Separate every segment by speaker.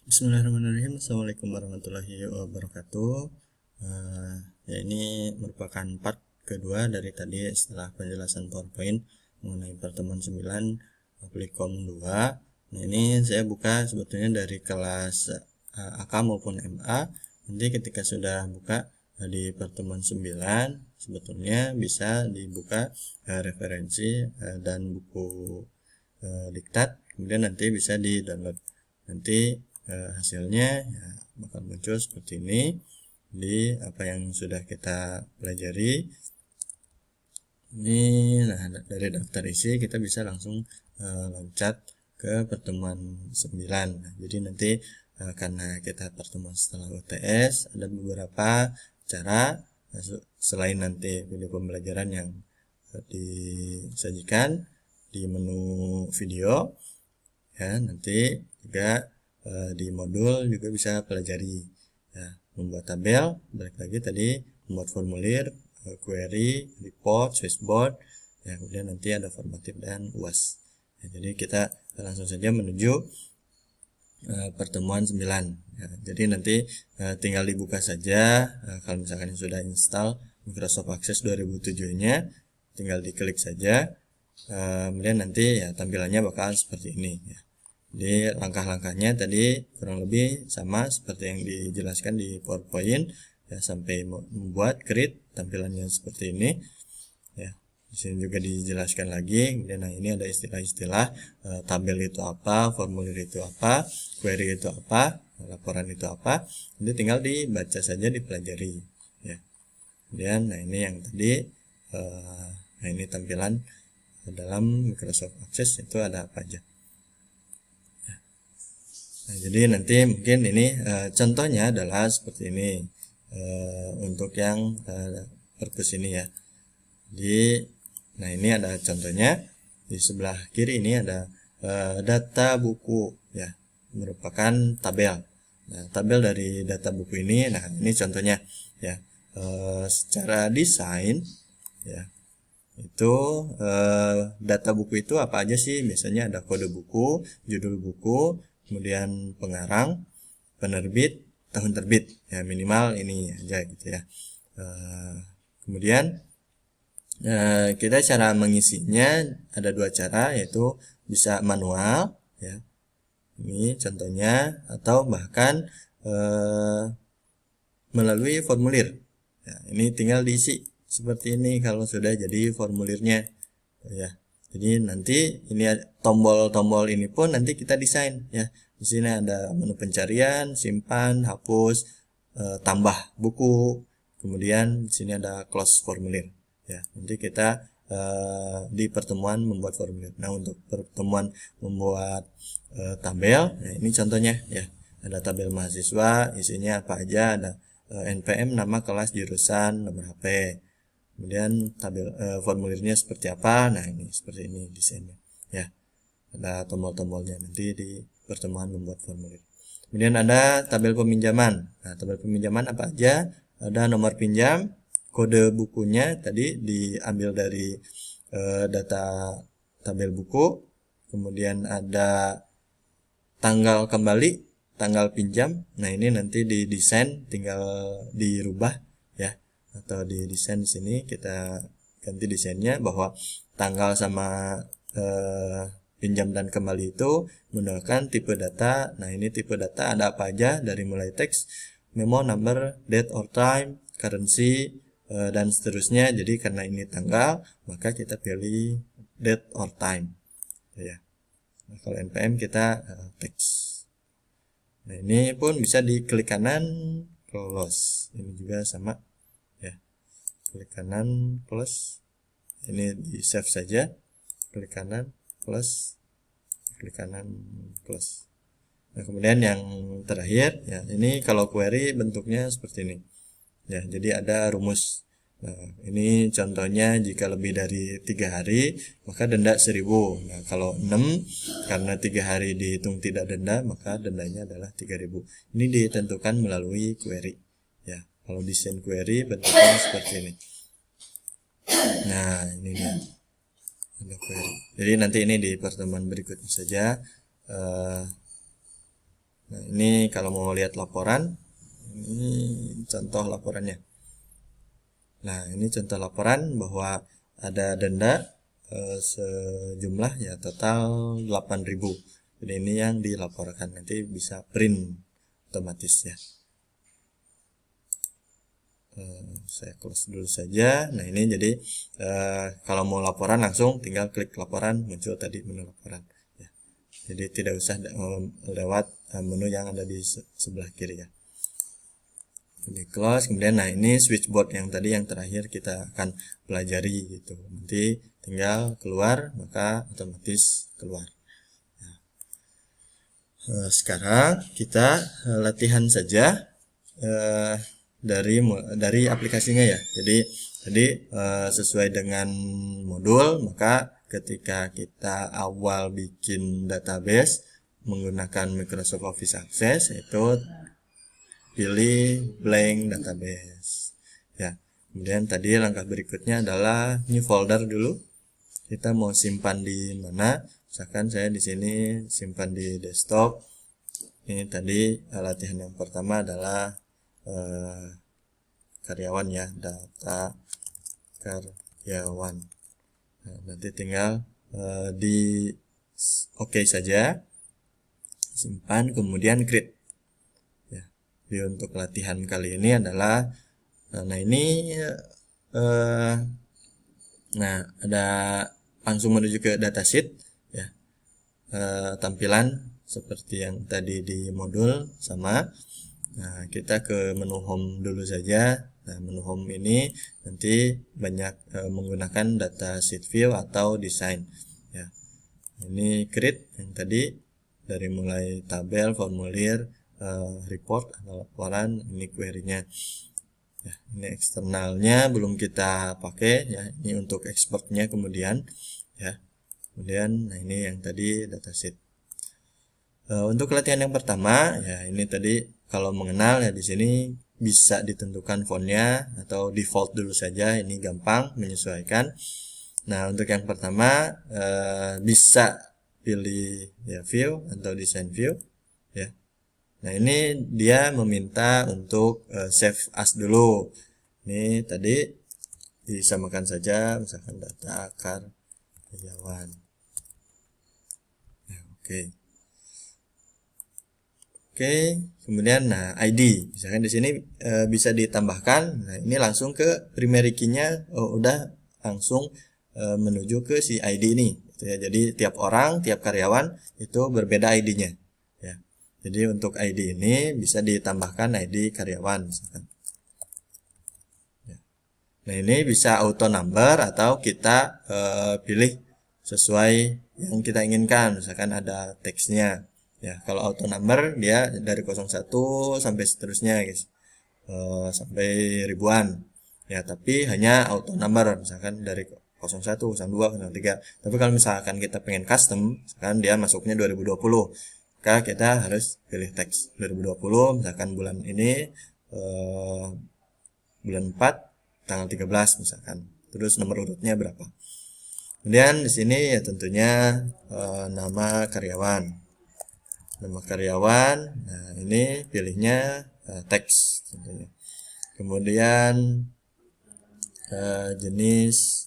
Speaker 1: Bismillahirrahmanirrahim. Assalamualaikum warahmatullahi wabarakatuh. Ya, ini merupakan part kedua dari tadi setelah penjelasan PowerPoint mengenai pertemuan 9 Applikom 2. Nah, ini saya buka sebetulnya dari kelas AK maupun MA. Nanti ketika sudah buka di pertemuan 9 sebetulnya bisa dibuka referensi dan buku diktat, kemudian nanti bisa di download. Nanti hasilnya ya, bakal muncul seperti ini di apa yang sudah kita pelajari. Ini nah, dari daftar isi kita bisa langsung loncat ke pertemuan 9. Nah, jadi nanti karena kita pertemuan setelah UTS ada beberapa cara selain nanti video pembelajaran yang disajikan di menu video, ya nanti juga di modul juga bisa pelajari ya, membuat tabel, balik lagi tadi membuat formulir, query, report, switchboard, ya kemudian nanti ada formatif dan UAS. Ya, jadi kita langsung saja menuju pertemuan 9. Ya, jadi nanti tinggal dibuka saja. Kalau misalkan sudah install Microsoft Access 2007 nya tinggal diklik saja. Kemudian nanti ya tampilannya bakal seperti ini ya. Jadi langkah-langkahnya tadi kurang lebih sama seperti yang dijelaskan di PowerPoint ya, sampai membuat create tampilannya seperti ini ya. Di sini juga dijelaskan lagi. Kemudian nah ini ada istilah-istilah tabel itu apa, formulir itu apa, query itu apa, laporan itu apa. Nanti tinggal dibaca saja, dipelajari ya. Kemudian nah ini yang tadi nah ini tampilan dalam Microsoft Access itu ada apa aja. Nah, jadi nanti mungkin ini contohnya adalah seperti ini untuk yang purpose ini ya. Jadi nah ini ada contohnya di sebelah kiri ini ada data buku ya, merupakan tabel. Nah, tabel dari data buku ini, nah ini contohnya ya. Secara desain ya itu data buku itu apa aja sih? Biasanya ada kode buku, judul buku, kemudian pengarang, penerbit, tahun terbit ya, minimal ini aja gitu ya. Kemudian kita cara mengisinya ada dua cara, yaitu bisa manual ya, ini contohnya, atau bahkan melalui formulir ya, ini tinggal diisi seperti ini kalau sudah jadi formulirnya ya. Jadi nanti ini tombol-tombol ini pun nanti kita desain ya. Di sini ada menu pencarian, simpan, hapus, tambah buku, kemudian di sini ada close formulir ya. Nanti kita di pertemuan membuat formulir. Nah, untuk pertemuan membuat tabel, nah ini contohnya ya. Ada tabel mahasiswa, isinya apa aja, ada NPM, nama, kelas, jurusan, nomor HP. Kemudian tabel formulirnya seperti apa? Nah, ini seperti ini desainnya ya. Ada tombol-tombolnya nanti di pertemuan membuat formulir. Kemudian ada tabel peminjaman. Nah, tabel peminjaman apa aja? Ada nomor pinjam, kode bukunya tadi diambil dari data tabel buku. Kemudian ada tanggal kembali, tanggal pinjam. Nah, ini nanti didesain, tinggal dirubah ya, atau didesain di sini kita ganti desainnya bahwa tanggal sama pinjam dan kembali itu menggunakan tipe data. Nah, ini tipe data ada apa aja dari mulai teks, memo, number, date or time, currency, dan seterusnya. Jadi karena ini tanggal, maka kita pilih date or time ya. Nah, kalau NPM kita teks. Nah, ini pun bisa diklik kanan close. Ini juga sama ya. Klik kanan close. Ini di save saja. Klik kanan close. Klik kanan close. Nah, kemudian yang terakhir ya, ini kalau query bentuknya seperti ini. Ya, jadi ada rumus. Nah, ini contohnya jika lebih dari 3 hari maka denda 1000. Nah, kalau 6 karena 3 hari dihitung tidak denda maka dendanya adalah 3000. Ini ditentukan melalui query. Ya, kalau desain query bentuknya seperti ini. Nah, ini dia. Ada query. Jadi nanti ini di pertemuan berikutnya saja. Nah, ini kalau mau lihat laporan, ini contoh laporannya. Nah, ini contoh laporan bahwa ada denda sejumlah ya total 8.000. Jadi ini yang dilaporkan, nanti bisa print otomatis ya. Saya close dulu saja. Nah, ini jadi kalau mau laporan langsung tinggal klik laporan, muncul tadi menu laporan ya. Jadi tidak usah lewat menu yang ada di sebelah kiri ya. Ini close, kemudian nah ini switchboard yang tadi yang terakhir kita akan pelajari gitu. Nanti tinggal keluar, maka otomatis keluar. Nah, sekarang kita latihan saja dari aplikasinya ya. Jadi sesuai dengan modul, maka ketika kita awal bikin database menggunakan Microsoft Office Access, itu pilih blank database ya. Kemudian tadi langkah berikutnya adalah new folder dulu. Kita mau simpan di mana? Misalkan saya di sini simpan di desktop. Ini tadi latihan yang pertama adalah karyawan ya, data karyawan. Nah, nanti tinggal di oke saja, simpan, kemudian create. Jadi untuk latihan kali ini adalah nah ini nah ada langsung menuju ke datasheet ya. Tampilan seperti yang tadi di modul sama. Nah, kita ke menu home dulu saja. Nah, menu home ini nanti banyak menggunakan data sheet view atau design ya. Ini create yang tadi dari mulai tabel, formulir, report atau laporan, ini query-nya. Ya, ini eksternalnya belum kita pakai ya. Ini untuk exportnya kemudian ya. Kemudian nah ini yang tadi datasheet. Untuk latihan yang pertama ya, ini tadi kalau mengenal ya di sini bisa ditentukan fontnya atau default dulu saja, ini gampang menyesuaikan. Nah, untuk yang pertama bisa pilih ya view atau design view ya. Nah, ini dia meminta untuk save as dulu. Ini tadi disamakan saja, misalkan data karyawan. Ya, oke. Oke, kemudian nah ID, misalkan di sini bisa ditambahkan. Nah, ini langsung ke primary key-nya udah langsung menuju ke si ID ini. Gitu ya. Jadi tiap orang, tiap karyawan itu berbeda ID-nya. Ya. Jadi untuk ID ini bisa ditambahkan ID karyawan. Misalkan. Ya. Nah, ini bisa auto number atau kita pilih sesuai yang kita inginkan. Misalkan ada teksnya. Ya, kalau auto number dia dari 01 sampai seterusnya guys. Sampai ribuan. Ya, tapi hanya auto number misalkan dari 01, 02, 03. Tapi kalau misalkan kita pengen custom, misalkan dia masuknya 2020, maka kita harus pilih teks 2020, misalkan bulan ini bulan 4 tanggal 13 misalkan. Terus nomor urutnya berapa. Kemudian di sini ya tentunya nama karyawan. Nama karyawan, nah ini pilihnya teks tentunya. Kemudian jenis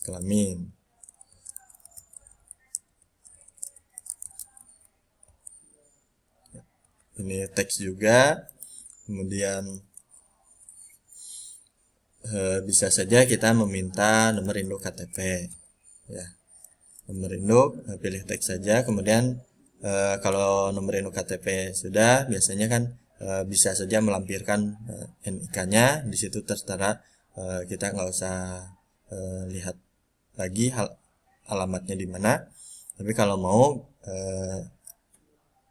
Speaker 1: kelamin. Ini teks juga. Kemudian bisa saja kita meminta nomor induk KTP ya. Nomor induk, pilih teks saja. Kemudian kalau nomor induk KTP sudah, biasanya kan bisa saja melampirkan NIK-nya. Di situ tertera, kita nggak usah lihat lagi alamatnya di mana. Tapi kalau mau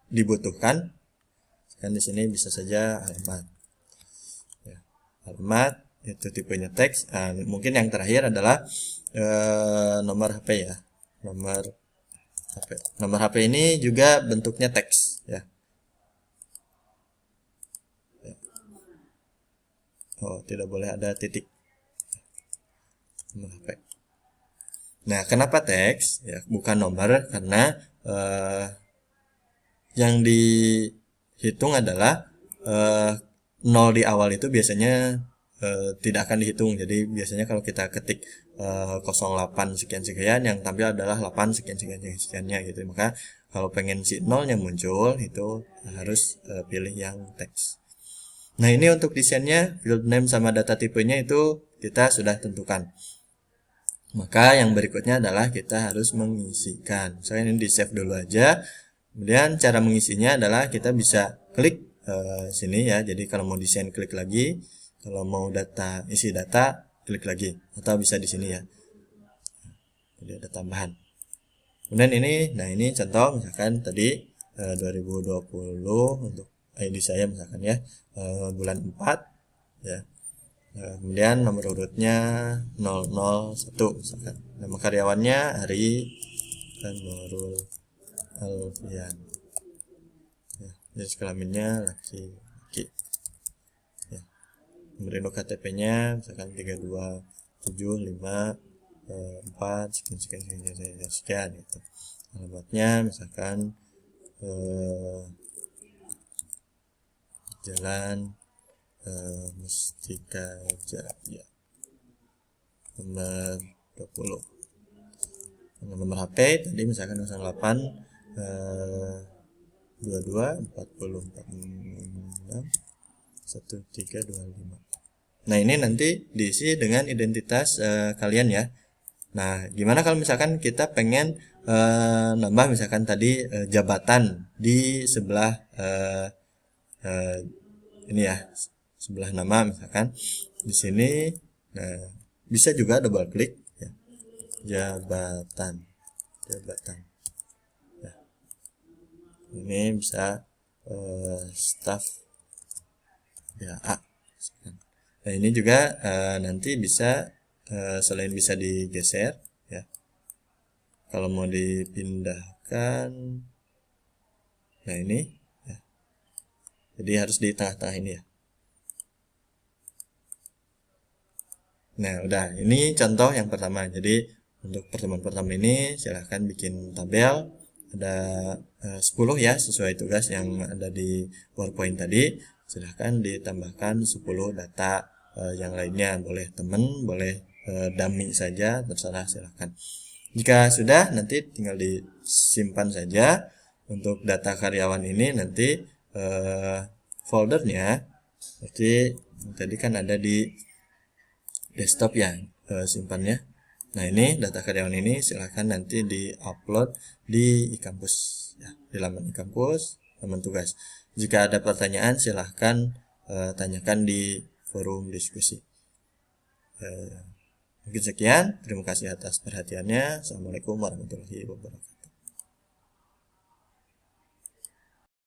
Speaker 1: dibutuhkan, kan di sini bisa saja alamat. Ya, alamat itu tipenya teks. Mungkin yang terakhir adalah nomor HP ya. Nomor HP ini juga bentuknya teks ya. Oh, tidak boleh ada titik. Nomor HP. Nah, kenapa teks? Ya, bukan nomor karena yang dihitung adalah 0 di awal itu biasanya tidak akan dihitung. Jadi biasanya kalau kita ketik 08 sekian sekian, yang tampil adalah 8 sekian sekian sekiannya gitu. Maka kalau pengen si nolnya muncul itu harus pilih yang teks. Nah, ini untuk desainnya, field name sama data tipenya itu kita sudah tentukan. Maka yang berikutnya adalah kita harus mengisikan. Misalnya ini di save dulu aja. Kemudian cara mengisinya adalah kita bisa klik sini ya. Jadi kalau mau desain klik lagi, kalau mau isi data klik lagi, atau bisa di sini ya. Jadi ada tambahan. Kemudian ini contoh misalkan tadi 2020 untuk ID saya misalkan ya, bulan 4 ya. Kemudian nomor urutnya 001 misalkan. Nama karyawannya Ari dan Nurul Alfian. Ya, jenis kelaminnya laki-laki. Ya. Nomor induk KTP-nya misalkan 3275 4 sekian gitu. Alamatnya misalkan Jalan Mustika Jaya nomor 20. Nomor HP tadi misalkan 08 22 40 46 1325. Nah, ini nanti diisi dengan identitas kalian ya. Nah, gimana kalau misalkan kita pengen nambah misalkan tadi jabatan di sebelah ini ya, sebelah nama misalkan di sini. Nah, bisa juga double klik ya. Jabatan ya. Ini bisa staff ya A. Nah, ini juga nanti bisa selain bisa digeser ya, kalau mau dipindahkan, nah ini ya. Jadi harus di tengah-tengah ini ya. Nah, udah, ini contoh yang pertama. Jadi untuk pertemuan pertama ini silahkan bikin tabel, ada 10 ya sesuai tugas yang ada di PowerPoint tadi. Silahkan ditambahkan 10 data yang lainnya, boleh temen, boleh dummy saja, terserah, silahkan. Jika sudah, nanti tinggal disimpan saja. Untuk data karyawan ini nanti foldernya nanti tadi kan ada di desktop ya, simpannya. Nah, ini data karyawan ini silahkan nanti di-upload di eKampus ya, di laman eKampus, laman tugas. Jika ada pertanyaan silahkan tanyakan di forum diskusi. Mungkin sekian, terima kasih atas perhatiannya. Assalamualaikum warahmatullahi wabarakatuh.